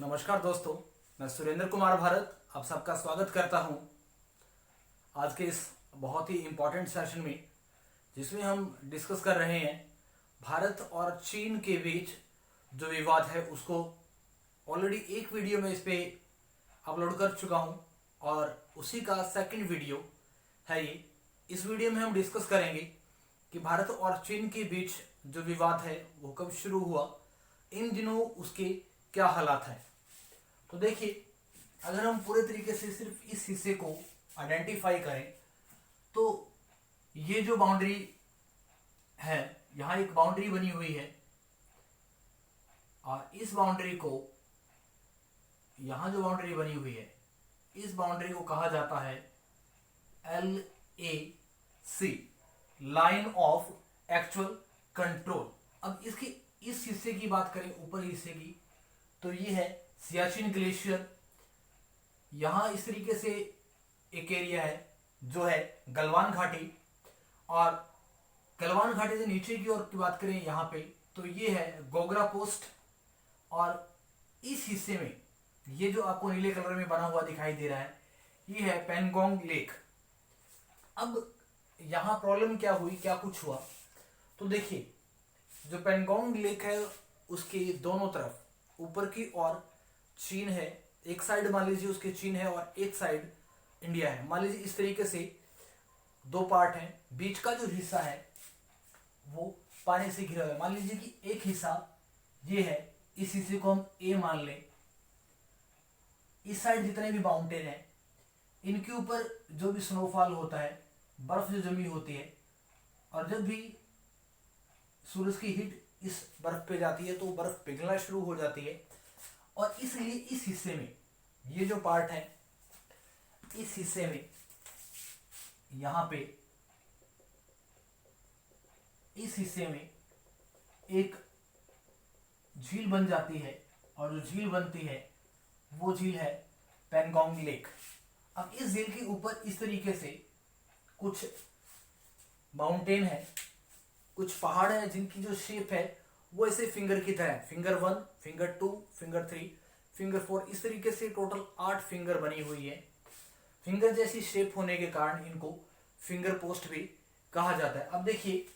नमस्कार दोस्तों, मैं सुरेंद्र कुमार भारत आप सबका स्वागत करता हूं आज के इस बहुत ही इम्पोर्टेंट सेशन में, जिसमें हम डिस्कस कर रहे हैं भारत और चीन के बीच जो विवाद है उसको। ऑलरेडी एक वीडियो में इस पे अपलोड कर चुका हूं और उसी का सेकंड वीडियो है ये। इस वीडियो में हम डिस्कस करेंगे कि भारत और चीन के बीच जो विवाद है वो कब शुरू हुआ, इन दिनों उसके क्या हालात हैं। तो देखिए, अगर हम पूरे तरीके से सिर्फ इस हिस्से को आइडेंटिफाई करें तो ये जो बाउंड्री है, यहां एक बाउंड्री बनी हुई है और इस बाउंड्री को, यहां जो बाउंड्री बनी हुई है इस बाउंड्री को कहा जाता है LAC, line of actual control. अब इसकी इस हिस्से की बात करें, ऊपर हिस्से की, तो ये है सियाचिन ग्लेशियर। यहां इस तरीके से एक एरिया है जो है गलवान घाटी, और गलवान घाटी से नीचे की ओर की बात करें यहां पे, तो ये है गोगरा पोस्ट। और इस हिस्से में ये जो आपको नीले कलर में बना हुआ दिखाई दे रहा है, ये है पेंगोंग लेक। अब यहां प्रॉब्लम क्या हुई, क्या कुछ हुआ, तो देखिए, जो पेंगोंग लेक है उसके दोनों तरफ ऊपर की ओर चीन है। एक साइड मान लीजिए उसके चीन है और एक साइड इंडिया है। मान लीजिए इस तरीके से दो पार्ट हैं, बीच का जो हिस्सा है वो पानी से घिरा हुआ है। मान लीजिए कि एक हिस्सा ये है, इस हिस्से को हम ए मान लें। इस साइड जितने भी माउंटेन हैं इनके ऊपर जो भी स्नोफॉल होता है, बर्फ जो जमी होती है, और जब भी सूरज की हीट इस बर्फ पे जाती है तो बर्फ पिघलना शुरू हो जाती है। और इसलिए इस हिस्से में, ये जो पार्ट है, इस हिस्से में यहां पे इस हिस्से में एक झील बन जाती है, और जो झील बनती है वो झील है पेंगोंग लेक। अब इस झील के ऊपर इस तरीके से कुछ माउंटेन है, कुछ पहाड़ है जिनकी जो शेप है वो ऐसे फिंगर की तरह है। फिंगर 1, फिंगर 2, फिंगर 3, फिंगर 4, इस तरीके से टोटल 8 फिंगर बनी हुई है। फिंगर जैसी शेप होने के कारण इनको फिंगर पोस्ट भी कहा जाता है। अब देखिए,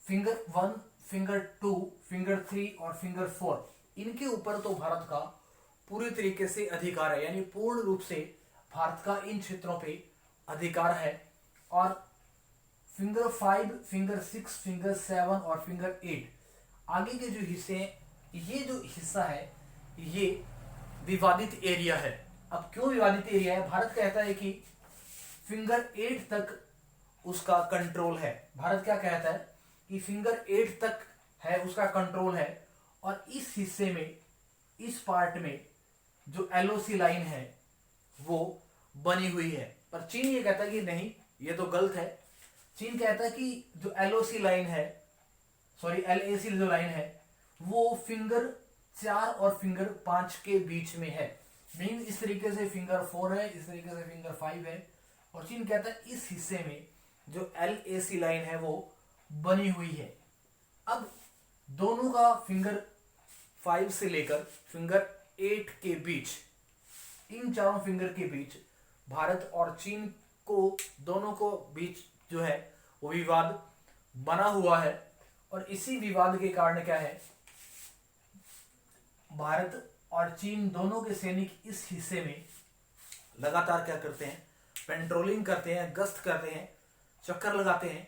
फिंगर 1, फिंगर 2, फिंगर 3 और फिंगर 4, इनके ऊपर तो भारत का पूरी तरीके से अधिकार है, यानी पूर्ण रूप से भारत का इन क्षेत्रों पे अधिकार है। और फिंगर 5, फिंगर 6, फिंगर 7 और फिंगर 8, आगे के जो हिस्से हैं, ये जो हिस्सा है ये विवादित एरिया है। अब क्यों विवादित एरिया है? भारत कहता है कि फिंगर 8 तक उसका कंट्रोल है। भारत क्या कहता है कि फिंगर 8 तक है उसका कंट्रोल है, और इस हिस्से में, इस पार्ट में जो LOC लाइन है वो बनी हुई है। पर चीन ये कहता है कि नहीं, ये तो गलत है। चीन कहता है कि जो LOC लाइन है, सॉरी LAC जो लाइन है, वो फिंगर 4 और फिंगर 5 के बीच में है। मीन इस तरीके से फिंगर 4 है, इस तरीके से फिंगर 5 है, और चीन कहता है इस हिस्से में जो LAC लाइन है वो बनी हुई है। अब दोनों का फिंगर 5 से लेकर फिंगर 8 के बीच, इन चारों फिंगर के बीच भारत और चीन को, दोनों को बीच जो है वो विवाद बना हुआ है। और इसी विवाद के कारण क्या है, भारत और चीन दोनों के सैनिक इस हिस्से में लगातार क्या करते हैं, पेट्रोलिंग करते हैं, गश्त करते हैं, चक्कर लगाते हैं,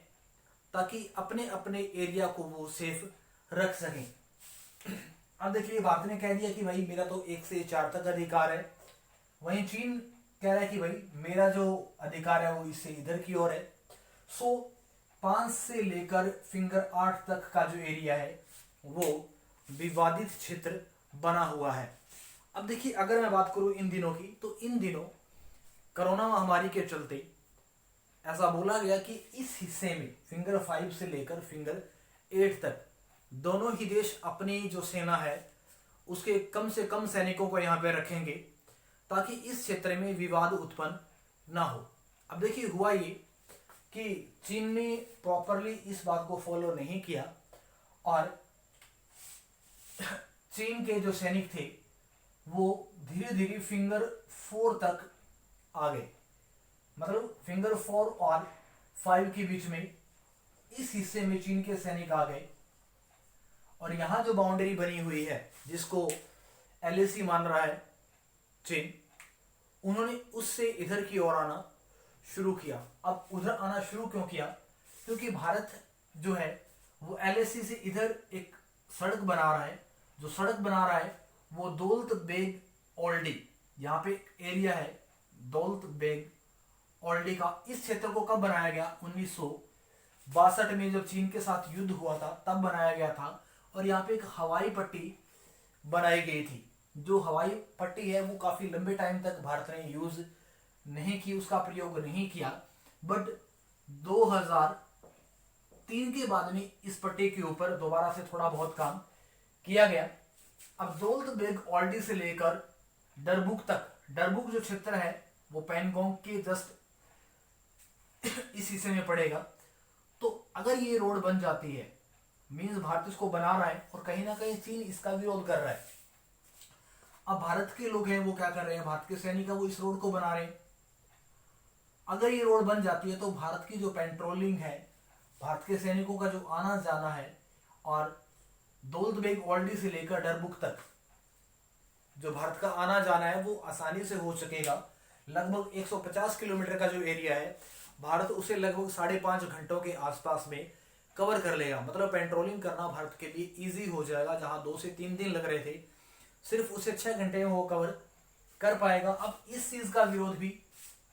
ताकि अपने अपने एरिया को वो सेफ रख सकें। अब देखिए, भारत ने कह दिया कि भाई मेरा तो 1 से 4 तक अधिकार है, वहीं चीन कह रहा है कि भाई मेरा जो अधिकार है वो इससे इधर की ओर है। सो 5 से लेकर फिंगर 8 तक का जो एरिया है वो विवादित क्षेत्र बना हुआ है। अब देखिए, अगर मैं बात करूं इन दिनों की, तो इन दिनों कोरोना महामारी के चलते ऐसा बोला गया कि इस हिस्से में फिंगर 5 से लेकर फिंगर 8 तक दोनों ही देश अपनी जो सेना है उसके कम से कम सैनिकों को यहाँ पे रखेंगे, ताकि इस क्षेत्र में विवाद उत्पन्न ना हो। अब देखिए, हुआ ये कि चीन ने प्रॉपरली इस बात को फॉलो नहीं किया, और चीन के जो सैनिक थे वो धीरे धीरे फिंगर 4 तक आ गए, मतलब फिंगर 4 और 5 के बीच में इस हिस्से में चीन के सैनिक आ गए। और यहां जो बाउंड्री बनी हुई है जिसको एलएसी मान रहा है चीन, उन्होंने उससे इधर की ओर आना शुरू किया। अब उधर आना शुरू क्यों किया? क्योंकि भारत जो है वो एलएसी से इधर एक सड़क बना रहा है। जो सड़क बना रहा है वो दौलत बेग ओल्डी, यहाँ पे एरिया है दौलत बेग ओल्डी का। इस क्षेत्र को कब बनाया गया? 1962 में जब चीन के साथ युद्ध हुआ था तब बनाया गया था। और यहाँ पे एक हवाई पट्टी बनाई गई थी। जो हवाई पट्टी है वो काफी लंबे टाइम तक भारत ने यूज नहीं की, उसका प्रयोग नहीं किया। बट 2003 के बाद में इस पट्टी के ऊपर दोबारा से थोड़ा बहुत काम किया गया। अब दौलत बेग ओल्डी से लेकर डरबुक तक, डरबुक जो क्षेत्र है वो पैनगोंग के जस्ट इस हिस्से में पड़ेगा। तो अगर ये रोड बन जाती है, मीन्स भारत इसको बना रहा है और कहीं ना कहीं चीन इसका विरोध कर रहा है। अब भारत के लोग हैं वो क्या कर रहे हैं, भारत के सैनिक है वो इस रोड को बना रहे हैं। अगर ये रोड बन जाती है तो भारत की जो पेट्रोलिंग है, भारत के सैनिकों का जो आना जाना है, और दौलत बेग ओल्डी से लेकर डरबुक तक जो भारत का आना जाना है वो आसानी से हो सकेगा। लगभग 150 किलोमीटर का जो एरिया है भारत उसे लगभग 5.5 घंटों के आसपास में कवर कर लेगा। मतलब पेट्रोलिंग करना भारत के लिए इजी हो जाएगा। जहां 2 से 3 दिन लग रहे थे, सिर्फ उसे 6 घंटे में वो कवर कर पाएगा। अब इस चीज का विरोध भी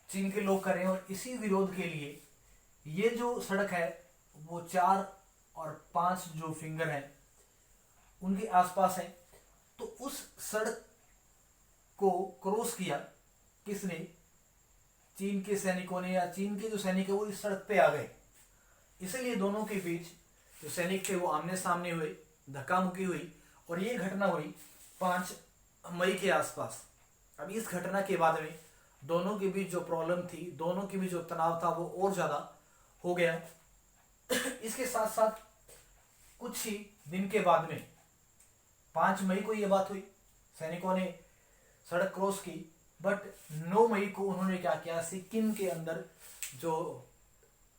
चीन के लोग कर रहे हैं और इसी विरोध के लिए ये जो सड़क है वो 4 और 5 जो फिंगर है उनके आसपास है। तो उस सड़क को क्रॉस किया किसने? चीन के सैनिकों ने, या चीन के जो सैनिक है वो इस सड़क पे आ गए। इसलिए दोनों के बीच जो सैनिक थे वो आमने सामने हुए, धक्का मुक्की हुई और ये घटना हुई 5 मई के आसपास। अब इस घटना के बाद में दोनों के बीच जो प्रॉब्लम थी, दोनों के बीच जो तनाव था वो और ज्यादा हो गया। इसके साथ साथ कुछ ही दिन के बाद में 5 मई को ये बात हुई, सैनिकों ने सड़क क्रॉस की। बट 9 मई को उन्होंने क्या किया, सिक्किम के अंदर जो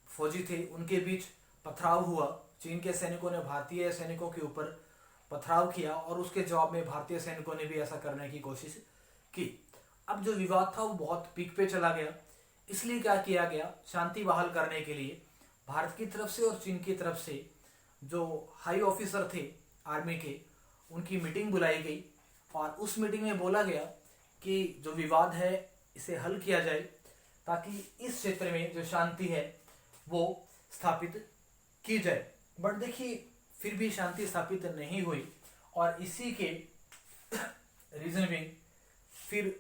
फौजी थे उनके बीच पथराव हुआ। चीन के सैनिकों ने भारतीय सैनिकों के ऊपर पथराव किया और उसके जवाब में भारतीय सैनिकों ने भी ऐसा करने की कोशिश की। अब जो विवाद था वो बहुत पीक पे चला गया। इसलिए क्या किया गया, शांति बहाल करने के लिए भारत की तरफ से और चीन की तरफ से जो हाई ऑफिसर थे आर्मी के, उनकी मीटिंग बुलाई गई और उस मीटिंग में बोला गया कि जो विवाद है इसे हल किया जाए ताकि इस क्षेत्र में जो शांति है वो स्थापित की जाए। बट देखिए फिर भी शांति स्थापित नहीं हुई और इसी के रीजन में फिर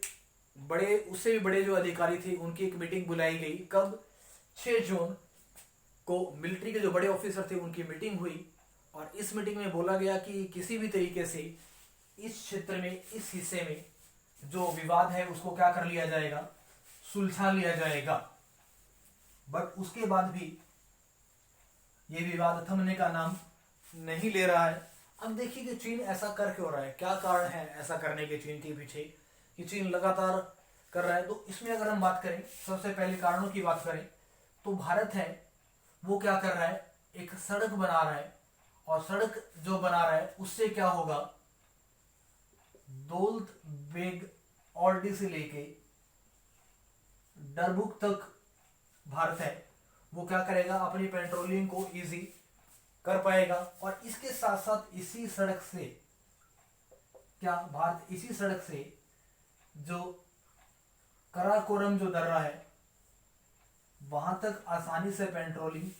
बड़े, उससे भी बड़े जो अधिकारी थे उनकी एक मीटिंग बुलाई गई। कब? 6 जून को मिलिट्री के जो बड़े ऑफिसर थे उनकी मीटिंग हुई और इस मीटिंग में बोला गया कि किसी भी तरीके से इस क्षेत्र में, इस हिस्से में जो विवाद है उसको क्या कर लिया जाएगा, सुलझा लिया जाएगा। बट उसके बाद भी ये विवाद थमने का नाम नहीं ले रहा है। अब देखिए कि चीन ऐसा कर क्यों रहा है, क्या कारण है ऐसा करने के चीन के पीछे कि चीन लगातार कर रहा है। तो इसमें अगर हम बात करें, सबसे पहले कारणों की बात करें तो भारत है वो क्या कर रहा है, एक सड़क बना रहा है और सड़क जो बना रहा है उससे क्या होगा, दौलत बेग ओल्डी से लेके डरबुक तक भारत है वो क्या करेगा, अपनी पेट्रोलिंग को इजी कर पाएगा। और इसके साथ साथ इसी सड़क से क्या, भारत इसी सड़क से जो कराकोरम जो दर्रा है वहां तक आसानी से पेट्रोलिंग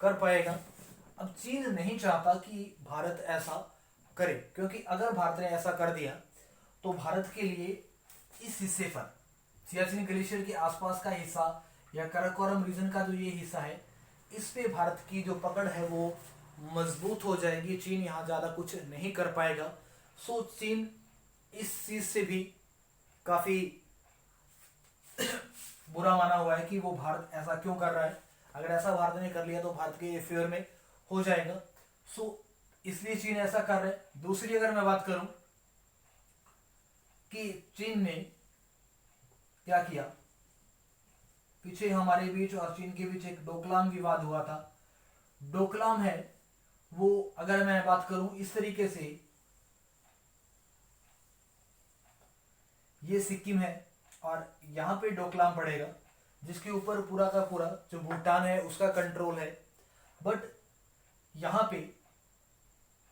कर पाएगा। अब चीन नहीं चाहता कि भारत ऐसा करे, क्योंकि अगर भारत ने ऐसा कर दिया तो भारत के लिए इस हिस्से पर, सियाचिन ग्लेशियर के आसपास का हिस्सा या कराकोरम रीजन का जो ये हिस्सा है, इस पे भारत की जो पकड़ है वो मजबूत हो जाएगी। चीन यहाँ ज्यादा कुछ नहीं कर पाएगा। सो चीन इस चीज से भी काफी बुरा माना हुआ है कि वो भारत ऐसा क्यों कर रहा है। अगर ऐसा भारत ने कर लिया तो भारत के फेवर में हो जाएगा। सो इसलिए चीन ऐसा कर रहा है। दूसरी अगर मैं बात करूं कि चीन ने क्या किया, पीछे हमारे बीच और चीन के बीच एक डोकलाम विवाद हुआ था। डोकलाम है वो, अगर मैं बात करूं इस तरीके से, ये सिक्किम है और यहां पे डोकलाम पड़ेगा, जिसके ऊपर पूरा का पूरा जो भूटान है उसका कंट्रोल है। बट यहां पे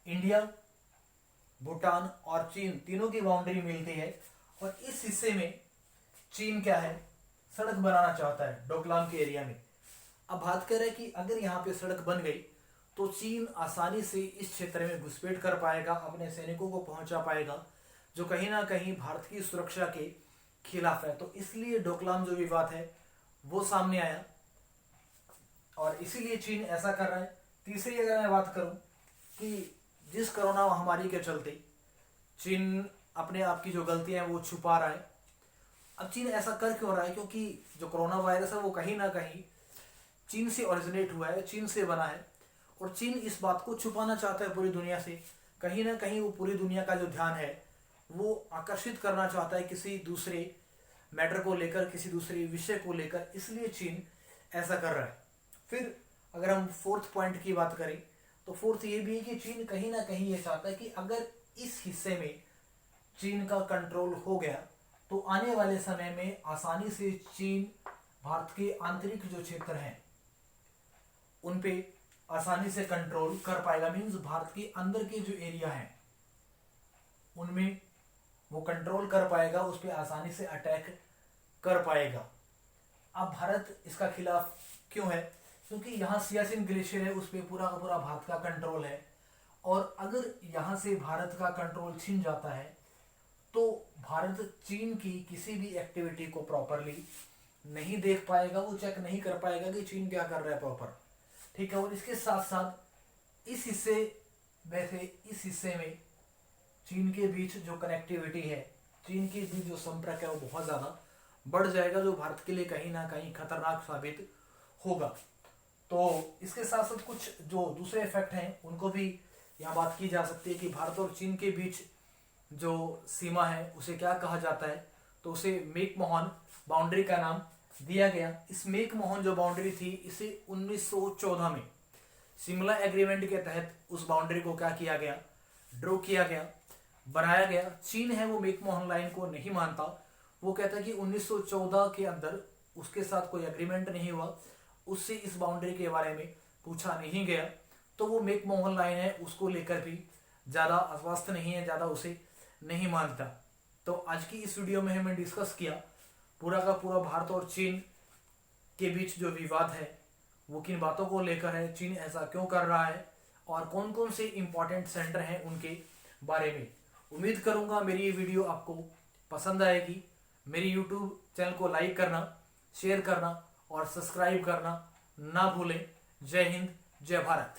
इंडिया, भूटान और चीन तीनों की बाउंड्री मिलती है, और इस हिस्से में चीन क्या है, सड़क बनाना चाहता है डोकलाम के एरिया में। अब बात करें कि अगर यहाँ पे सड़क बन गई तो चीन आसानी से इस क्षेत्र में घुसपैठ कर पाएगा, अपने सैनिकों को पहुंचा पाएगा, जो कहीं ना कहीं भारत की सुरक्षा के खिलाफ है। तो इसलिए डोकलाम जो विवाद है वो सामने आया और इसीलिए चीन ऐसा कर रहा है। तीसरी अगर मैं बात करूं कि जिस कोरोना महामारी के चलते चीन अपने आप की जो गलतियां हैं वो छुपा रहा है। अब चीन ऐसा कर क्यों रहा है, क्योंकि जो कोरोना वायरस है वो कहीं ना कहीं चीन से ओरिजिनेट हुआ है, चीन से बना है, और चीन इस बात को छुपाना चाहता है पूरी दुनिया से। कहीं ना कहीं वो पूरी दुनिया का जो ध्यान है वो आकर्षित करना चाहता है किसी दूसरे मैटर को लेकर, किसी दूसरे विषय को लेकर, इसलिए चीन ऐसा कर रहा है। फिर अगर हम फोर्थ पॉइंट की बात करें तो फोर्थ ये भी है कि चीन कहीं ना कहीं ये चाहता है कि अगर इस हिस्से में चीन का कंट्रोल हो गया तो आने वाले समय में आसानी से चीन भारत के आंतरिक जो क्षेत्र हैं उन पे आसानी से कंट्रोल कर पाएगा। मीन्स भारत के अंदर के जो एरिया हैं उनमें वो कंट्रोल कर पाएगा, उस पर आसानी से अटैक कर पाएगा। अब भारत इसका खिलाफ क्यों है, क्योंकि यहाँ सियाचिन ग्लेशियर है, उस पर पूरा का पूरा भारत का कंट्रोल है, और अगर यहाँ से भारत का कंट्रोल छिन जाता है तो भारत चीन की किसी भी एक्टिविटी को प्रॉपरली नहीं देख पाएगा, वो चेक नहीं कर पाएगा कि चीन क्या कर रहा है प्रॉपर, ठीक है। और इसके साथ साथ इस हिस्से में चीन के बीच जो कनेक्टिविटी है, चीन के बीच जो संपर्क है वो बहुत ज़्यादा बढ़ जाएगा, जो भारत के लिए कहीं ना कहीं खतरनाक साबित होगा। तो इसके साथ साथ कुछ जो दूसरे इफेक्ट हैं उनको भी यहाँ बात की जा सकती है कि भारत और चीन के बीच जो सीमा है उसे क्या कहा जाता है, तो उसे मैकमोहन बाउंड्री का नाम दिया गया। इस मैकमोहन जो बाउंड्री थी इसे 1914 में शिमला एग्रीमेंट के तहत उस बाउंड्री को क्या किया गया, ड्रॉ किया गया, बनाया गया। चीन है वो मैकमोहन लाइन को नहीं मानता, वो कहता है कि 1914 के अंदर उसके साथ कोई एग्रीमेंट नहीं हुआ, उससे इस बाउंड्री के बारे में पूछा नहीं गया, तो वो मैकमोहन लाइन है उसको लेकर भी ज़्यादा आश्वस्त नहीं है, ज़्यादा उसे नहीं मानता। तो आज की इस वीडियो में हमने डिस्कस किया पूरा का पूरा भारत और चीन के बीच जो विवाद है वो किन बातों को लेकर है, चीन ऐसा क्यों कर रहा है, और कौन कौन से इंपॉर्टेंट सेंटर हैं उनके बारे में। उम्मीद करूंगा मेरी ये वीडियो आपको पसंद आएगी। मेरी यूट्यूब चैनल को लाइक करना, शेयर करना और सब्सक्राइब करना ना भूलें। जय हिंद, जय भारत।